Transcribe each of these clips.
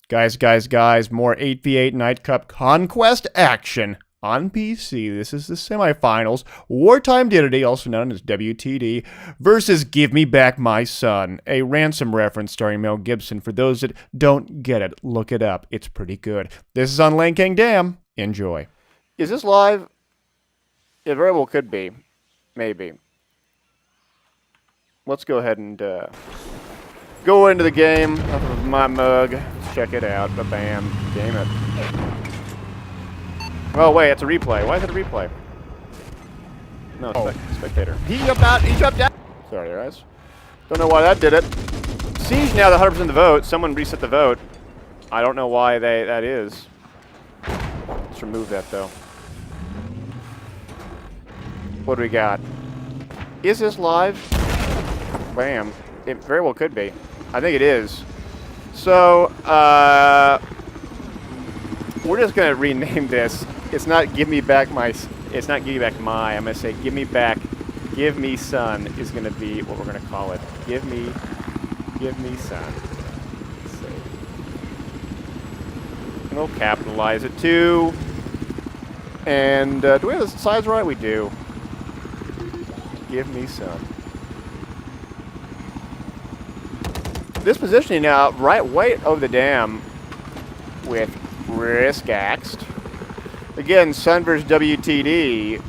Guys, more 8v8 Night Cup Conquest action on PC. This is the semifinals. Wartime Divinity, also known as WTD, versus Give Me Back My Son, a Ransom reference starring Mel Gibson. For those that don't get it, look it up. It's pretty good. This is on Lane King Dam. Enjoy. Is this live? It very well could be. Maybe. Let's go ahead and go into the game of my mug. Let's check it out. Ba-bam. Game it. Oh, wait, it's a replay. Why is it a replay? No, spectator. He jumped out. He jumped out. Sorry, guys. Don't know why that did it. Siege now the 100% the vote. Someone reset the vote. I don't know why that is. Let's remove that, though. What do we got? Is this live? Bam. It very well could be. I think it is. So, we're just going to rename this. It's not Give Me Back My... It's not Give Me Back My. I'm going to say Give Me Back... Give Me Son is going to be what we're going to call it. Give Me Son. So, we'll capitalize it, too. And, do we have the size right? We do. Give Me Son. This positioning now, right way over the dam with Risk Axed. Again, Sun versus WTD.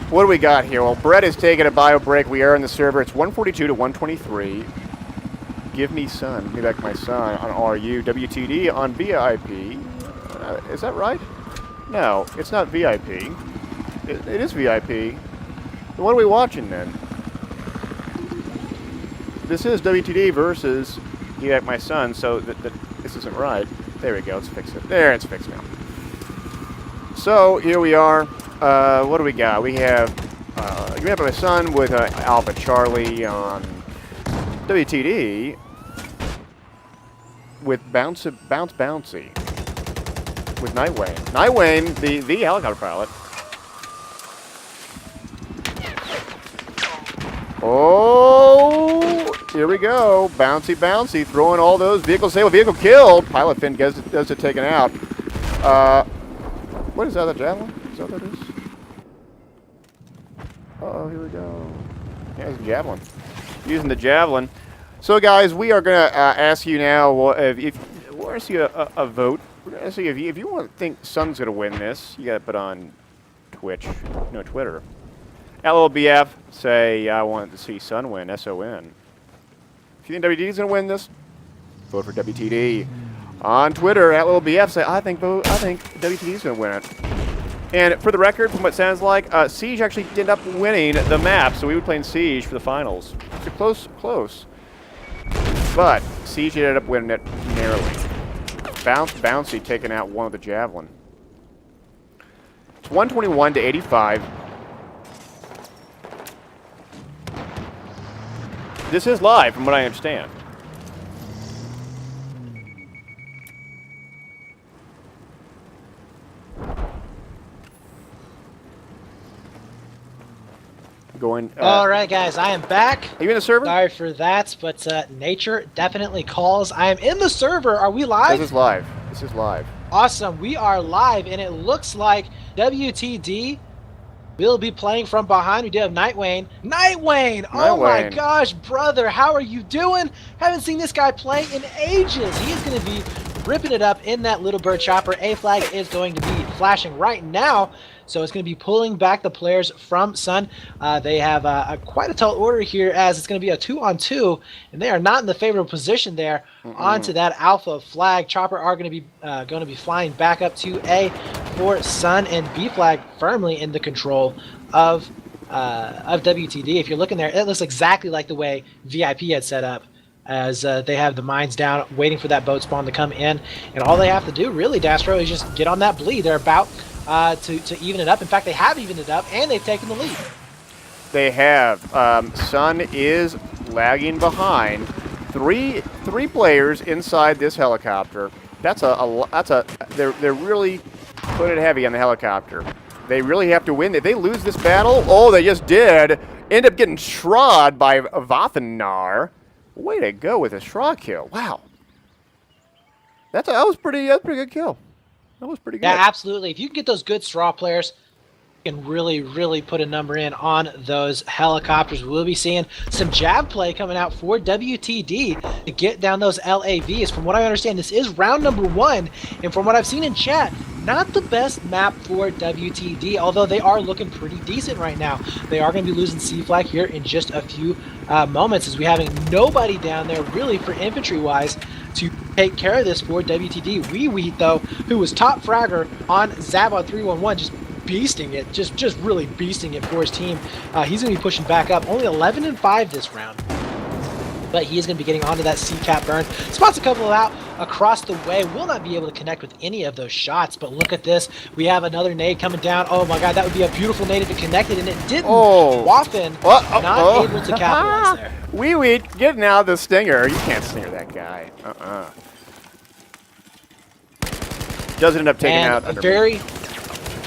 What do we got here? Well, Brett is taking a bio break. We are in the server. It's 142 to 123. Give Me Son. Give Me Back My Son on RU. WTD on VIP. Is that right? No, it's not VIP. It is VIP. Then what are we watching then? This is WTD versus Give Me Back My Son, so this isn't right. There we go. Let's fix it. There, it's fixed now. So, here we are. What do we got? We have Give Me Back My Son with Alpha Charlie on WTD with Bounce Bouncy with Nightwayne. Nightwayne, the helicopter pilot. Oh, here we go. Bouncy, throwing all those vehicles. Say, vehicle killed. Pilot fin does it taken out. What is that, the javelin? Is that what that is? Uh-oh, here we go. Yeah, it's a javelin. Using the javelin. So, guys, we are going to ask you now, we're going to see a vote. We're going to see if you want to think Sun's going to win this, you got to put on Twitch, no, Twitter. LLBF, say, I want to see Sun win, S-O-N. If you think WTD is going to win this, vote for WTD. On Twitter, LLBF, say, I think WTD is going to win it. And for the record, from what it sounds like, Siege actually ended up winning the map, so we would play in Siege for the finals. So close. But Siege ended up winning it narrowly. Bouncy taking out one of the javelin. It's 121 to 85. This is live, from what I understand. All right, guys, I am back. Are you in the server? Sorry for that, but nature definitely calls. I am in the server. Are we live? This is live. This is live. Awesome. We are live, and it looks like WTD will be playing from behind. We do have Nightwayne. Nightwayne! Oh my gosh, brother, how are you doing? Haven't seen this guy play in ages. He's going to be ripping it up in that little bird chopper. A flag is going to be flashing right now. So it's going to be pulling back the players from Sun. They have quite a tall order here, as it's going to be a 2-on-2, and they are not in the favorable position there. Onto that Alpha flag. Chopper are going to be flying back up to A for Sun, and B flag firmly in the control of WTD. If you're looking there, it looks exactly like the way VIP had set up as they have the mines down, waiting for that boat spawn to come in. And all they have to do, really, Dastro, is just get on that bleed. They're about to even it up. In fact, they have evened it up, and they've taken the lead. They have. Sun is lagging behind. Three players inside this helicopter. They're really putting it heavy on the helicopter. They really have to win. If they lose this battle, oh, they just did. End up getting shroud by Vathanar. Way to go with a shroud kill. Wow. That was pretty good kill. That was pretty good. Yeah, absolutely. If you can get those good straw players, you can really put a number in on those helicopters. We'll be seeing some jab play coming out for WTD to get down those LAVs. From what I understand, this is round number 1, and from what I've seen in chat, not the best map for WTD, although they are looking pretty decent right now. They are going to be losing C-Flag here in just a few moments, as we having nobody down there really for infantry-wise to take care of this for WTD. Wee, though, who was top fragger on Zabot 311, just beasting it, just really beasting it for his team. He's going to be pushing back up. Only 11-5 this round, but he is going to be getting onto that C-cap burn. Spots a couple out across the way. Will not be able to connect with any of those shots, but look at this. We have another nade coming down. Oh my god, that would be a beautiful nade if it connected, and it didn't. Waffen not able to capitalize there. Wee, getting out of the stinger. You can't stinger that guy. Does end up taking out under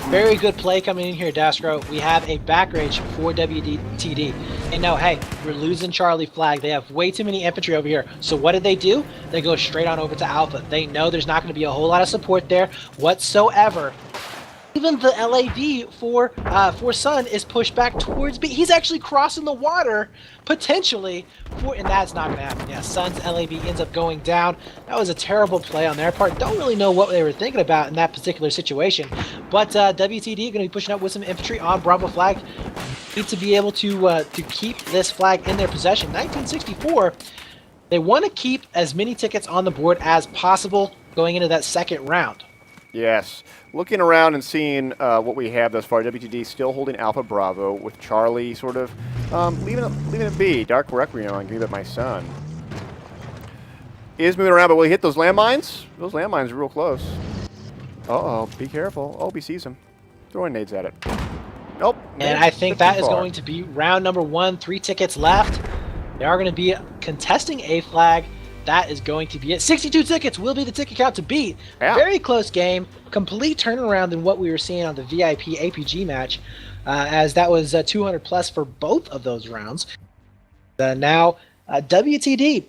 very good play coming in here, Dastro. We have a back rage for WTD. And no, hey, we're losing Charlie Flag. They have way too many infantry over here. So what did they do? They go straight on over to Alpha. They know there's not going to be a whole lot of support there whatsoever. Even the LAV for Sun is pushed back towards B. He's actually crossing the water, potentially, and that's not going to happen. Yeah, Sun's LAV ends up going down. That was a terrible play on their part. Don't really know what they were thinking about in that particular situation. But WTD going to be pushing up with some infantry on Bravo Flag. Need to be able to keep this flag in their possession. 1964, they want to keep as many tickets on the board as possible going into that second round. Yes. Looking around and seeing what we have thus far, WTD still holding Alpha Bravo, with Charlie sort of leaving it be. Dark Requiem on Give It My Son. Is moving around, but will he hit those landmines? Those landmines are real close. Uh-oh, be careful. Oh, he sees him. Throwing nades at it. Nope. And I think that is going to be round number 1. 3 tickets left. They are going to be contesting A flag. That is going to be it. 62 tickets will be the ticket count to beat. Yeah. Very close game. Complete turnaround than what we were seeing on the VIP APG match, as that was 200 plus for both of those rounds. Now, WTD,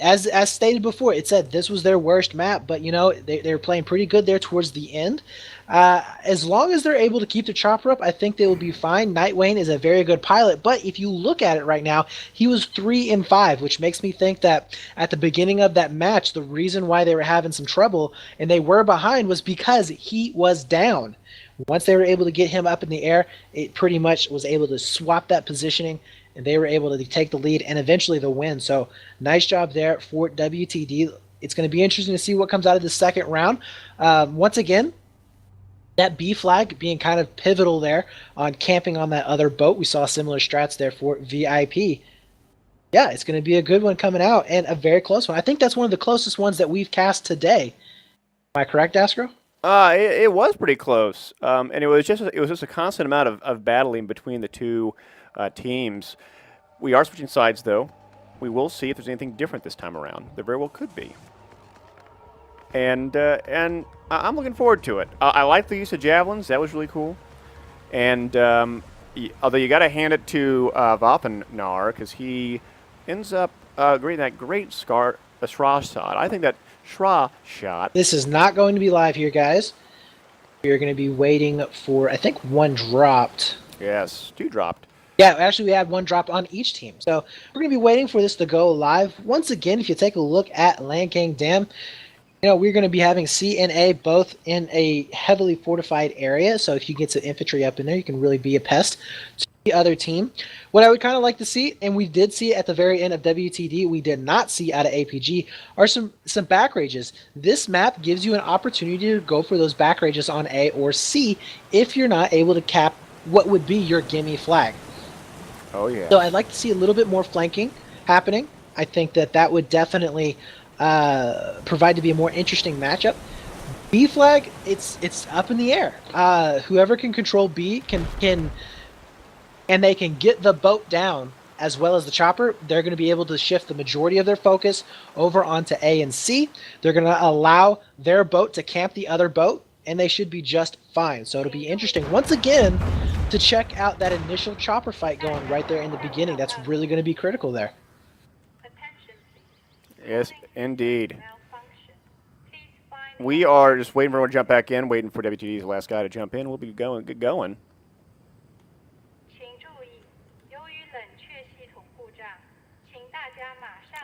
as stated before, it said this was their worst map, but you know they were playing pretty good there towards the end. As long as they're able to keep the chopper up, I think they will be fine. Nightwayne is a very good pilot, but if you look at it right now, he was 3-5, which makes me think that at the beginning of that match, the reason why they were having some trouble and they were behind was because he was down. Once they were able to get him up in the air, it pretty much was able to swap that positioning, and they were able to take the lead and eventually the win. So nice job there for WTD. It's going to be interesting to see what comes out of the second round. Once again, that B flag being kind of pivotal there on camping on that other boat. We saw similar strats there for VIP. Yeah, it's going to be a good one coming out, and a very close one. I think that's one of the closest ones that we've cast today. Am I correct, Astro? It was pretty close, and it was just a constant amount of battling between the two teams. We are switching sides, though. We will see if there's anything different this time around. There very well could be. And I'm looking forward to it. I like the use of javelins. That was really cool. And although you got to hand it to Vathanar, because he ends up getting that great Shra shot. I think that Shra shot. This is not going to be live here, guys. We are going to be waiting for, I think, 1 dropped. Yes, 2 dropped. Yeah, actually, we had 1 dropped on each team. So we're going to be waiting for this to go live. Once again, if you take a look at Land King Dam, you know, we're going to be having C and A both in a heavily fortified area. So if you get some infantry up in there, you can really be a pest to the other team. What I would kind of like to see, and we did see at the very end of WTD, we did not see out of APG, are some back rages. This map gives you an opportunity to go for those back rages on A or C if you're not able to cap what would be your gimme flag. Oh, yeah. So I'd like to see a little bit more flanking happening I think that would definitely provide to be a more interesting matchup. B flag, it's up in the air. Whoever can control B can and they can get the boat down as well as the chopper, they're going to be able to shift the majority of their focus over onto A and C. They're going to allow their boat to camp the other boat, and they should be just fine. So it'll be interesting, once again, to check out that initial chopper fight going right there in the beginning. That's really going to be critical there. Yes, indeed. We are just waiting for everyone to jump back in, waiting for WTD's last guy to jump in. We'll be going, get going.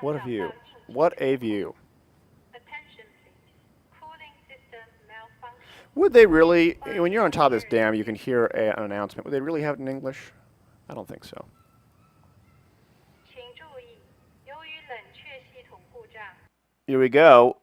What a view. What a view. Would they really, when you're on top of this dam, you can hear an announcement. Would they really have it in English? I don't think so. Here we go.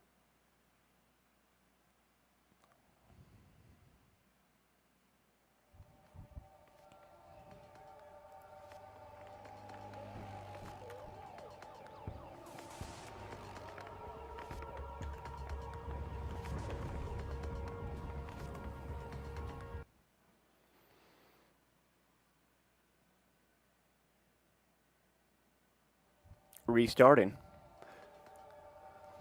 Restarting.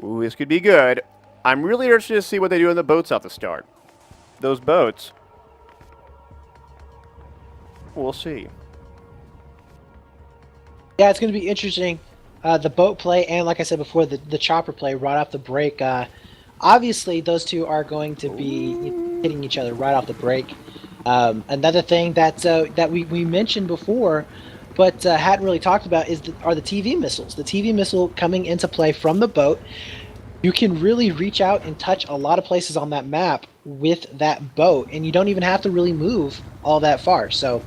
Ooh, this could be good. I'm really interested to see what they do in the boats off the start. Those boats. We'll see. Yeah, it's going to be interesting. The boat play and, like I said before, the chopper play right off the break. Obviously, those two are going to be hitting each other right off the break. Another thing that we mentioned before, but hadn't really talked about, are the TV missiles. The TV missile coming into play from the boat. You can really reach out and touch a lot of places on that map with that boat, and you don't even have to really move all that far. So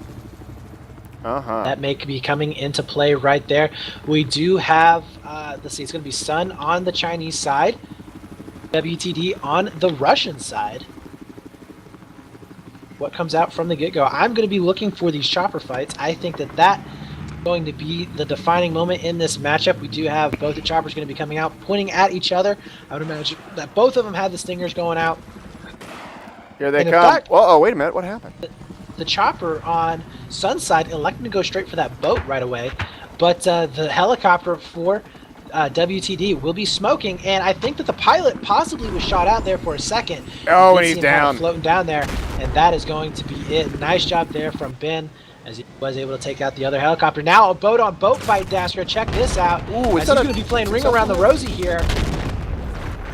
that may be coming into play right there. We do have, let's see, it's going to be Sun on the Chinese side, WTD on the Russian side. What comes out from the get-go? I'm going to be looking for these chopper fights. I think that going to be the defining moment in this matchup. We do have both the choppers going to be coming out, pointing at each other. I would imagine that both of them have the stingers going out. Here they come. Fact, oh, wait a minute. What happened? The chopper on Sun's side elected to go straight for that boat right away, but the helicopter for WTD will be smoking, and I think that the pilot possibly was shot out there for a second. Oh, and he's down. Floating down there, and that is going to be it. Nice job there from Ben, as he was able to take out the other helicopter. Now a boat-on-boat fight, Dasker. Check this out. Ooh, as he's going to be playing Ring Around the Rosie here.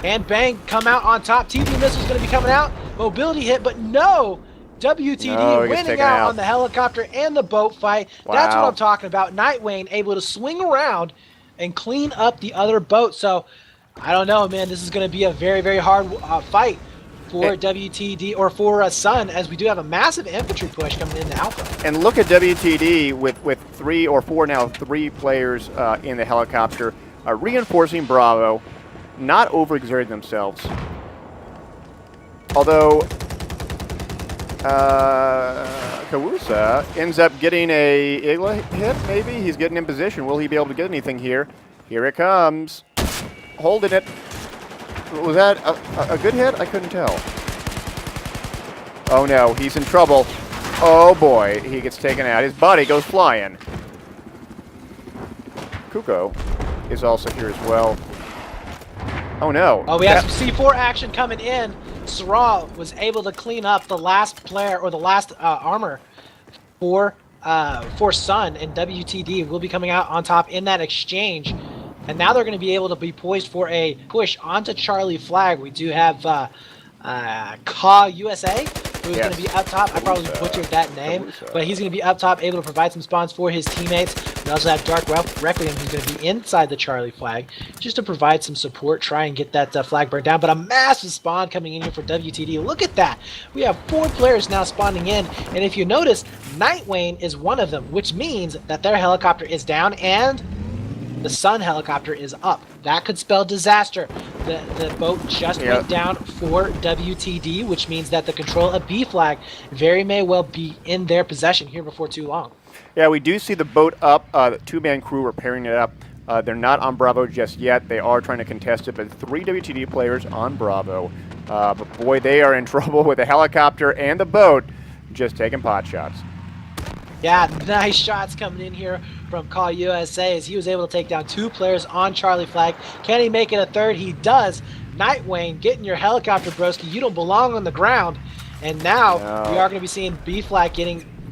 And bang, come out on top. TV missile's going to be coming out. Mobility hit, but no! WTD winning out on the helicopter and the boat fight. Wow. That's what I'm talking about. Nightwing able to swing around and clean up the other boat. So, I don't know, man. This is going to be a very, very hard fight for WTD or for Sun, as we do have a massive infantry push coming into Alpha. And look at WTD with 3 or 4 now, 3 players in the helicopter, reinforcing Bravo, not overexerting themselves. Although Kawusa ends up getting a Igla hit, maybe? He's getting in position. Will he be able to get anything here? Here it comes. Holding it. Was that a good hit? I couldn't tell. Oh no, he's in trouble. Oh boy, he gets taken out. His body goes flying. Kuko is also here as well. Oh no. Oh, we have some C4 action coming in. Sarah was able to clean up the last player, or the last armor for Sun, and WTD will be coming out on top in that exchange. And now they're going to be able to be poised for a push onto Charlie Flag. We do have Ka USA, who's going to be up top. I probably butchered that name, but he's going to be up top, able to provide some spawns for his teammates. We also have Dark Requiem, who's going to be inside the Charlie Flag, just to provide some support, try and get that flag burned down. But a massive spawn coming in here for WTD. Look at that. We have 4 players now spawning in, and if you notice, Nightwing is one of them, which means that their helicopter is down and the Sun helicopter is up. That could spell disaster. The boat just went down for WTD, which means that the control of B flag very may well be in their possession here before too long. Yeah, we do see the boat up. The 2-man crew repairing it up. They're not on Bravo just yet. They are trying to contest it, but 3 WTD players on Bravo. But boy, they are in trouble with the helicopter and the boat just taking pot shots. Yeah, nice shots coming in here from Call USA as he was able to take down 2 players on Charlie Flag. Can he make it a third? He does. Nightwing, get in your helicopter, broski. You don't belong on the ground. And now we are going to be seeing B Flag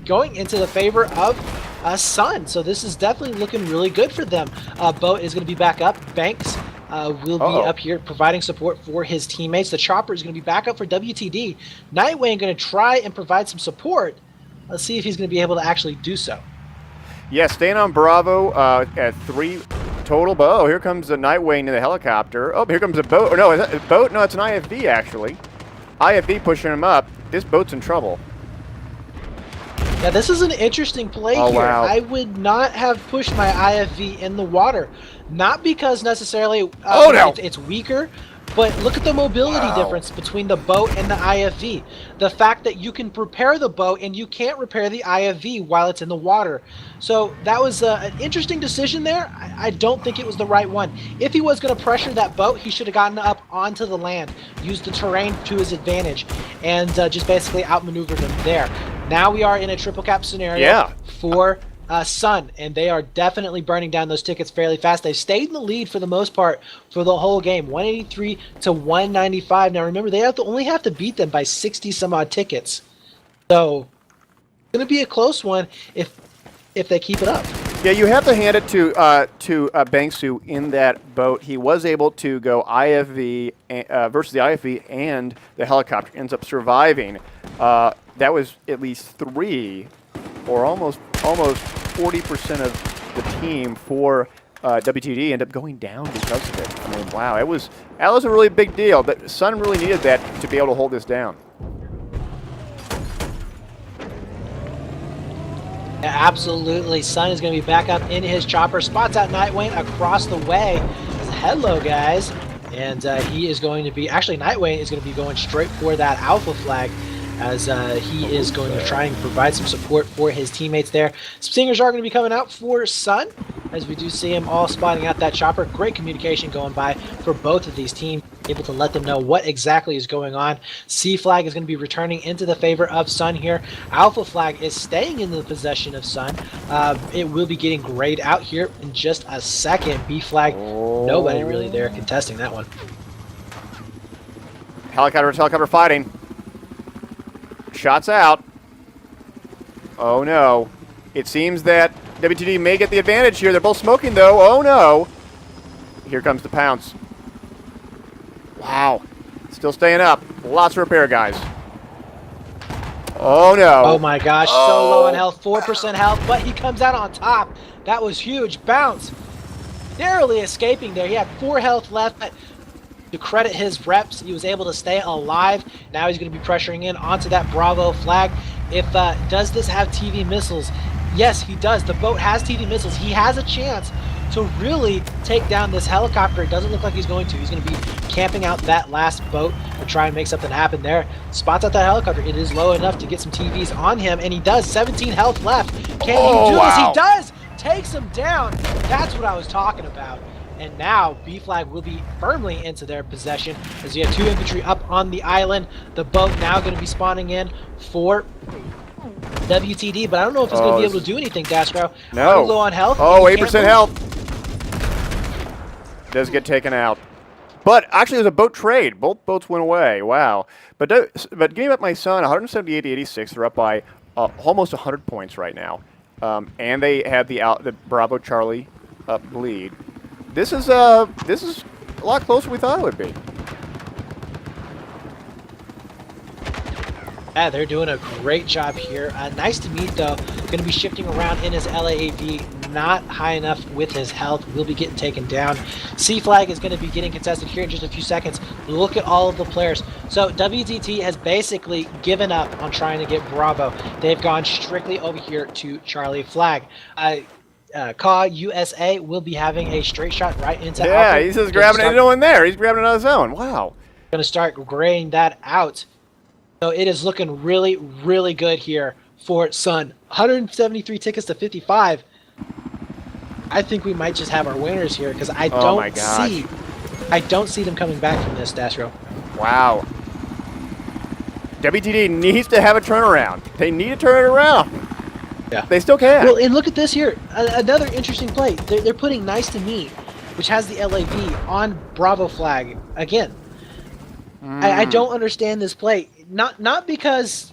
going into the favor of Sun. So this is definitely looking really good for them. Boat is going to be back up. Banks will be up here providing support for his teammates. The Chopper is going to be back up for WTD. Nightwing going to try and provide some support. Let's see if he's going to be able to actually do so. Yeah, staying on Bravo at 3 total. But here comes the Nightwing in the helicopter. Oh, here comes a boat. Oh, no, is that a boat? No, it's an IFV, actually. IFV pushing him up. This boat's in trouble. Yeah, this is an interesting play here. Wow. I would not have pushed my IFV in the water. Not because necessarily it's weaker, but look at the mobility difference between the boat and the IFV. The fact that you can repair the boat and you can't repair the IFV while it's in the water. So that was an interesting decision there. I don't think it was the right one. If he was going to pressure that boat, he should have gotten up onto the land, used the terrain to his advantage, and just basically outmaneuvered him there. Now we are in a triple cap scenario for Sun, and they are definitely burning down those tickets fairly fast. They've stayed in the lead for the most part for the whole game, 183 to 195. Now remember, they only have to beat them by 60 some odd tickets. So it's going to be a close one if they keep it up. Yeah, you have to hand it to Banksu in that boat. He was able to go IFV versus the IFV and the helicopter. Ends up surviving. That was at least 3 or almost 40% of the team for WTD end up going down because of it. I mean, wow, that was a really big deal. But Sun really needed that to be able to hold this down. Yeah, absolutely. Sun is going to be back up in his chopper. Spots out Nightwing across the way. Hello, guys. And he is going to be, actually Nightwing is going to be going straight for that Alpha Flag, as he is going to try and provide some support for his teammates there. Some singers are going to be coming out for Sun, as we do see him all spotting out that chopper. Great communication going by for both of these teams, able to let them know what exactly is going on. C Flag is going to be returning into the favor of Sun here. Alpha Flag is staying in the possession of Sun. It will be getting grayed out here in just a second. B Flag, nobody really there contesting that one. Helicopter fighting. Shots out. Oh no. It seems that WTD may get the advantage here. They're both smoking though. Oh no. Here comes the pounce. Wow. Still staying up. Lots of repair guys. Oh no. Oh my gosh. So low on health. 4% health, but he comes out on top. That was huge. Bounce. Narrowly escaping there. He had 4 health left, but to credit his reps, he was able to stay alive. Now he's going to be pressuring in onto that Bravo Flag. Does this have TV missiles? Yes, he does. The boat has TV missiles. He has a chance to really take down this helicopter. It doesn't look like he's going to. He's going to be camping out that last boat to try and make something happen there. Spots out that helicopter. It is low enough to get some TVs on him, and he does. 17 health left. Can he do this? He does! Takes him down. That's what I was talking about. And now B Flag will be firmly into their possession as you have 2 infantry up on the island. The boat now going to be spawning in for WTD, but I don't know if he's going to be able to do anything, Dastrow. No. Low on health. 8% health. Does get taken out. But actually, there's a boat trade. Both boats went away. Wow. But Game Up My Son, 178 to 86. They're up by almost 100 points right now. And they had the Bravo Charlie lead. This is a lot closer than we thought it would be. Yeah, they're doing a great job here. Nice to meet, though. Going to be shifting around in his LAAV. Not high enough with his health. Will be getting taken down. C Flag is going to be getting contested here in just a few seconds. Look at all of the players. So WTT has basically given up on trying to get Bravo. They've gone strictly over here to Charlie Flag. Caw USA will be having a straight shot right into Alpha. He's just grabbing it. No one there. He's grabbing it on his own. Wow. Going to start graying that out. So it is looking really, really good here for Sun. 173 tickets to 55. I think we might just have our winners here because I Oh my don't gosh. I don't see them coming back from this, Dastro. Wow. WTD needs to have a turnaround. They need to turn it around. Yeah. They still can. Well, and look at this here. Another interesting play. They're putting Nice to Meet, which has the LAV, on Bravo flag again. I don't understand this play. Not because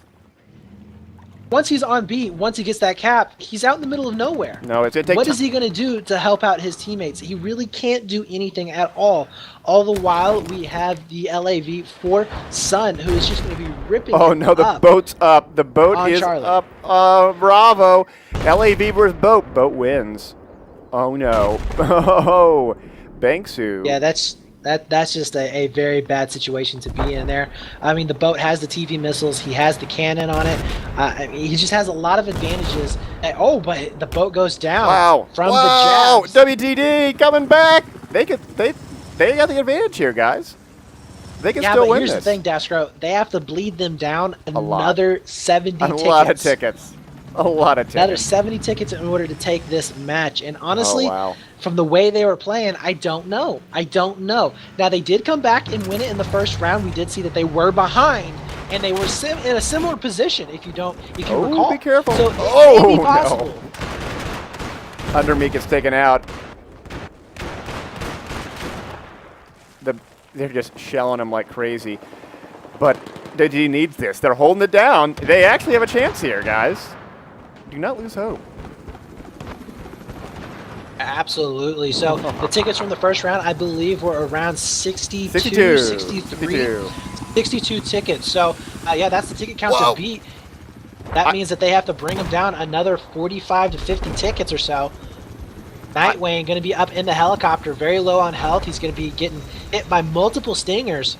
once he's on beat, once he gets that cap, he's out in the middle of nowhere. No, it's going to take What is he going to do to help out his teammates? He really can't do anything at all. All the while, we have the LAV for Sun, who is just going to be ripping Oh, it no, the up boat's up. The boat on is Charlie. up. Bravo. LAV versus boat. Boat wins. Oh, no. Oh, Banksu. Yeah, that's just a very bad situation to be in there. I mean, the boat has the TV missiles. He has the cannon on it. I mean, he just has a lot of advantages. But the boat goes down from the jabs. WTD coming back. They got the advantage here, guys. They can still win this. this. Here's the thing, Dastro. They have to bleed them down lot. another 70 tickets. A lot of tickets. A lot of tickets. Another 70 tickets in order to take this match. And honestly, from the way they were playing, I don't know. Now, they did come back and win it in the first round. We did see that they were behind, and they were in a similar position, if you recall. Be careful. So it may be possible. No. Undermeek gets taken out. They're just shelling him like crazy. But he needs this. They're holding it down. They actually have a chance here, guys. Do not lose hope. Absolutely. So the tickets from the first round, I believe, were around 62, 63, 62 tickets. So, yeah, that's the ticket count to beat. That means that they have to bring them down another 45 to 50 tickets or so. Nightwing going to be up in the helicopter, very low on health. He's going to be getting hit by multiple stingers.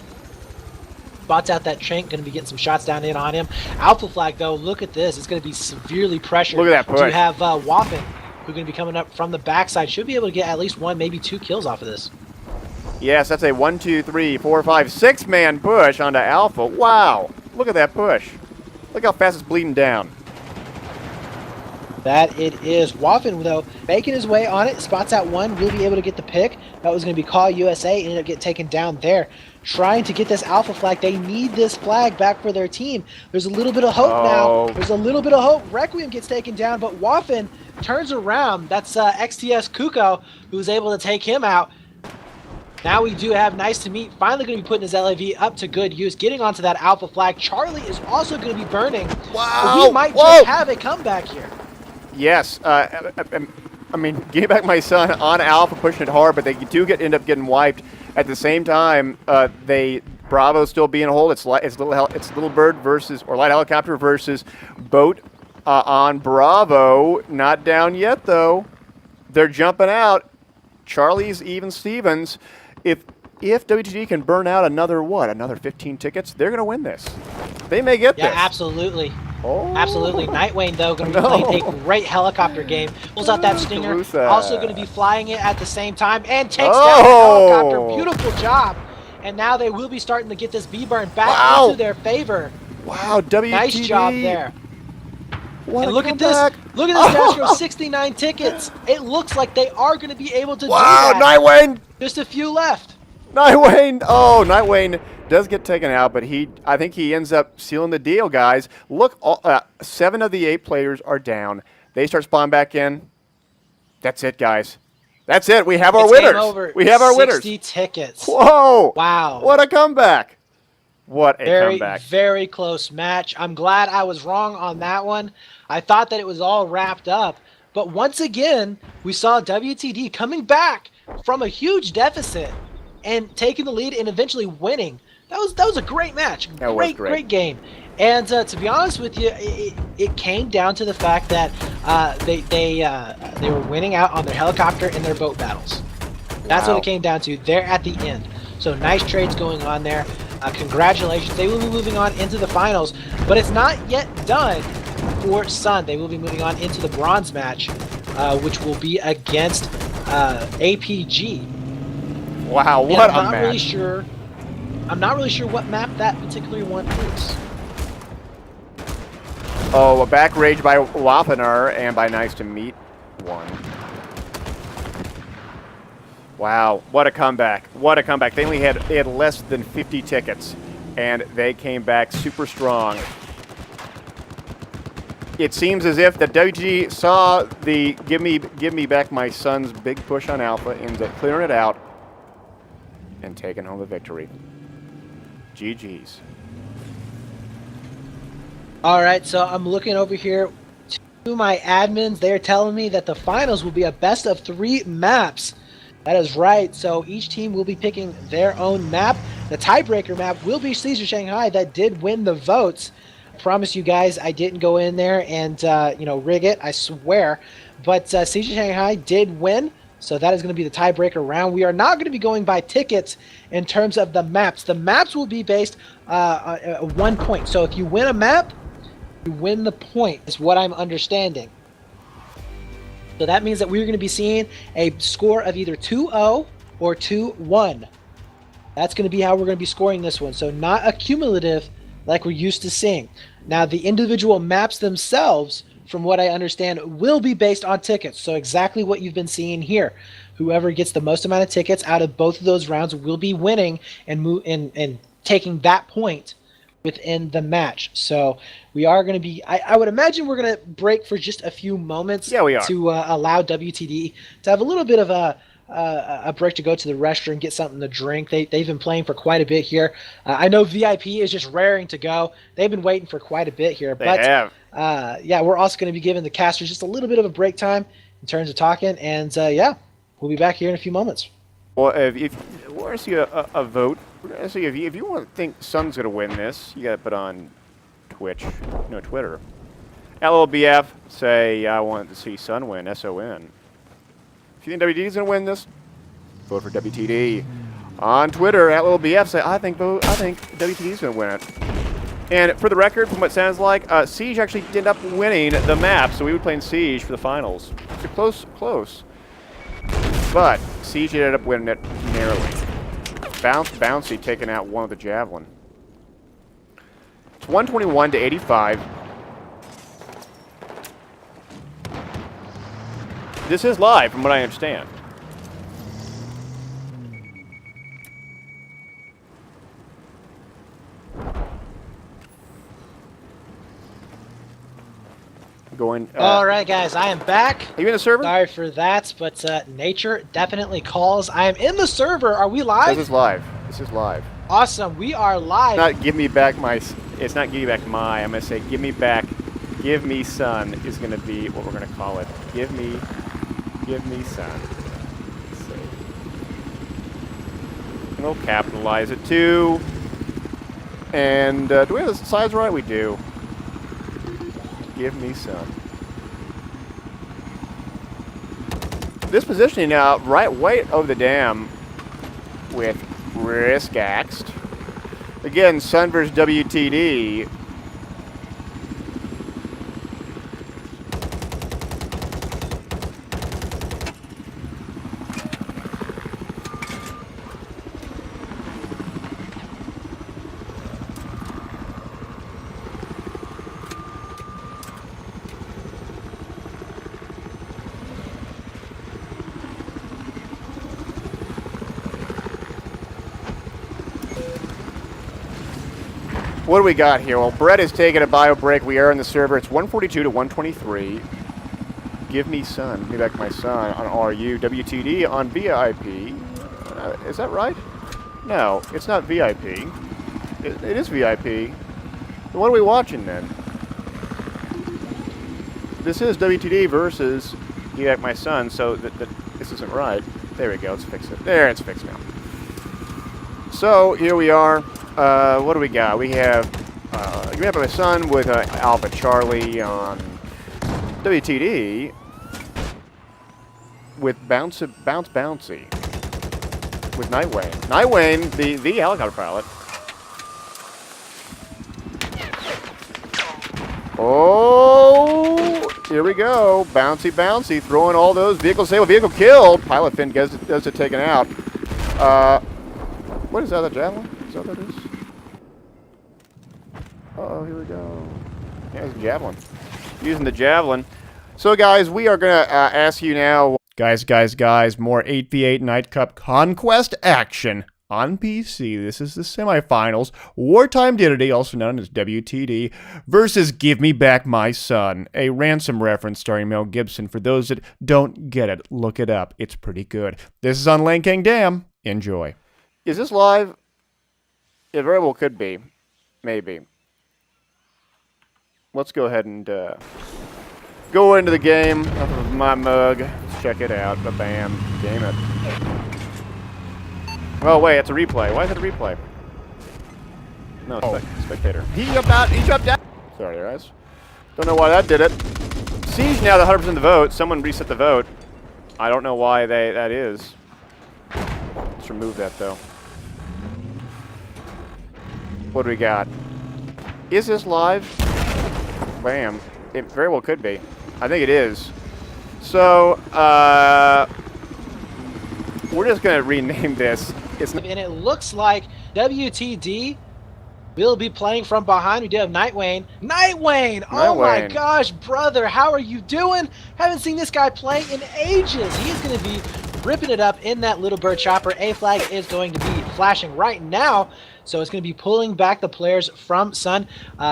Spots out that Trink, going to be getting some shots down in on him. Alpha Flag, though, look at this. It's going to be severely pressured. Look at that push. To have Waffen, who's going to be coming up from the backside. Should be able to get at least one, maybe two kills off of this. Yes, that's a 1, 2, 3, 4, 5, 6-man push onto Alpha. Wow. Look at that push. Look how fast it's bleeding down. That it is. Waffen, though, making his way on it. Spots out one. Will be able to get the pick. That was going to be Call USA. Ended up getting taken down there. Trying to get this Alpha Flag. They need this flag back for their team. There's a little bit of hope now. There's a little bit of hope. Requiem gets taken down, but Waffen turns around. That's XTS Kuko, who's able to take him out. Now we do have Nice to Meet. Finally going to be putting his LAV up to good use. Getting onto that Alpha Flag. Charlie is also going to be burning. Wow. So he might just have a comeback here. Yes. I mean, getting back my son on Alpha, pushing it hard, but they do end up getting wiped. At the same time, Bravo's still being hold. It's Little Bird versus, or Light Helicopter versus Boat on Bravo. Not down yet, though. They're jumping out. Charlie's even Stevens. If WTG can burn out another 15 tickets, they're going to win this. They may get this. Yeah, absolutely. Oh. Absolutely. Nightwing, though, going to be playing a great helicopter game. Pulls out that Stinger. Also going to be flying it at the same time and takes down the helicopter. Beautiful job. And now they will be starting to get this B-burn back into their favor. Wow, WTG. Nice job there. And look at this. Look at this, Dastro. 69 tickets. It looks like they are going to be able to do that. Wow, Nightwing. Just a few left. Nightwing. Oh, Nightwing does get taken out, but I think he ends up sealing the deal, guys. Look, 7 of the 8 players are down. They start spawning back in. That's it, guys. That's it. We have our winners. Game over. We have our winners. 60 tickets. Whoa. Wow. What a comeback. What a comeback. Very close match. I'm glad I was wrong on that one. I thought that it was all wrapped up. But once again, we saw WTD coming back from a huge deficit and taking the lead and eventually winning. That was a great match. Great game. And to be honest with you, it came down to the fact that they were winning out on their helicopter and their boat battles. That's what it came down to. They're at the end. So nice trades going on there. Congratulations. They will be moving on into the finals, but it's not yet done for Sun. They will be moving on into the bronze match, which will be against APG. Wow, what a match. I'm not really sure what map that particular one is. Oh, a back rage by Waffener and by Nice to Meet one. Wow, what a comeback. What a comeback. They had less than 50 tickets, and they came back super strong. It seems as if the WG saw the give me back my son's big push on Alpha, ends up clearing it out and taking home the victory. GG's. All right, so I'm looking over here to my admins. They're telling me that the finals will be a best of 3 maps. That is right. So each team will be picking their own map. The tiebreaker map will be Siege of Shanghai that did win the votes. I promise you guys I didn't go in there and rig it. I swear. But Siege of Shanghai did win. So that is going to be the tiebreaker round. We are not going to be going by tickets in terms of the maps. The maps will be based on 1 point. So if you win a map, you win the point, is what I'm understanding. So that means that we're going to be seeing a score of either 2-0 or 2-1. That's going to be how we're going to be scoring this one. So not a cumulative like we're used to seeing. Now, the individual maps themselves, from what I understand, will be based on tickets. So exactly what you've been seeing here. Whoever gets the most amount of tickets out of both of those rounds will be winning and taking that point within the match. So we are going to be, I would imagine we're going to break for just a few moments. Yeah, we are. To allow WTD to have a little bit of a break to go to the restroom, get something to drink. They've been playing for quite a bit here. I know VIP is just raring to go. They've been waiting for quite a bit here. They have. Yeah, we're also going to be giving the casters just a little bit of a break time in terms of talking. And yeah, we'll be back here in a few moments. Well, if we're going to see a vote, we're going to see if you want to think Sun's going to win this, you got to put on Twitch, Twitter. LLBF, say, I want to see Sun win, SON. If you think WTD's going to win this, vote for WTD. On Twitter, LLBF, say, I think WTD's going to win it. And for the record, from what it sounds like, Siege actually ended up winning the map, so we would play in Siege for the finals. It's close. But Siege ended up winning it narrowly. Bouncy taking out one of the Javelin. It's 121 to 85. This is live, from what I understand. Going. All right, guys, I am back. Are you in the server? Sorry for that, but nature definitely calls. I am in the server. Are we live? This is live. This is live. Awesome. We are live. Not give me back my. It's not give me back my. I'm gonna say give me back. Give me Sun is gonna be what we're gonna call it. Give me Sun. Let's see. And we'll capitalize it too. And do we have the size right? We do. Give me Sun. This positioning now, right over the dam with Risk Axed. Again, Sun versus WTD. What do we got here? Well, Brett is taking a bio break. We are in the server. It's 142 to 123. Give me Sun. Give me back my son on RU. WTD on VIP. Is that right? No, it's not VIP. It is VIP. What are we watching then? This is WTD versus Give Me Back My Son, so this isn't right. There we go. Let's fix it. There, it's fixed now. So here we are. What do we got? We have Give Me Back My Son with Alpha Charlie on WTD with Bouncy with Nightwing. Nightwing, the helicopter pilot. Oh, here we go. Bouncy, throwing all those vehicles. Say, vehicle killed. Pilot fin does it taken out. What is that, the Javelin? Is that what that is? Uh-oh, here we go. Yeah, it's a Javelin. Using the Javelin. So, guys, we are going to ask you now Guys, more 8v8 Night Cup Conquest action on PC. This is the semifinals. Wartime Didity, also known as WTD, versus Give Me Back My Son, a Ransom reference starring Mel Gibson. For those that don't get it, look it up. It's pretty good. This is on Lane King Dam. Enjoy. Is this live? It very well could be. Maybe. Let's go ahead and go into the game. Off of my mug. Let's check it out. Ba-bam. Game it. Oh, wait, it's a replay. Why is it a replay? No, spectator. He jumped out. He jumped out. Sorry, guys. Don't know why that did it. Siege now the 100% of the vote. Someone reset the vote. I don't know why that is. Let's remove that, though. What do we got? Is this live? Bam. It very well could be. I think it is. So, we're just going to rename this. And it looks like WTD will be playing from behind. We do have Nightwayne. Nightwayne! Oh my gosh, brother, how are you doing? Haven't seen this guy play in ages. He's going to be ripping it up in that little bird chopper. A flag is going to be flashing right now. So it's going to be pulling back the players from Sun.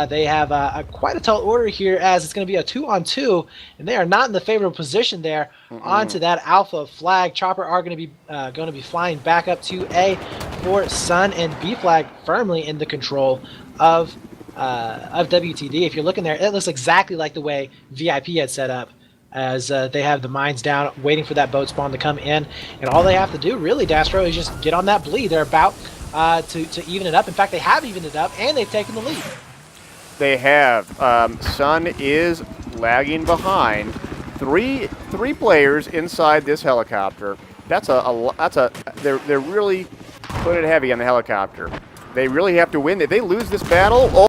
They have quite a tall order here, as it's going to be a 2-on-2, and they are not in the favorable position there. Onto that alpha flag. Chopper are going to be flying back up to A for Sun, and B flag firmly in the control of WTD. If you're looking there, it looks exactly like the way VIP had set up, as they have the mines down, waiting for that boat spawn to come in. And all they have to do, really, Dastro, is just get on that bleed. They're about to even it up. In fact, they have evened it up, and they've taken the lead. They have. Sun is lagging behind. Three players inside this helicopter. They're really putting it heavy on the helicopter. They really have to win. If they lose this battle,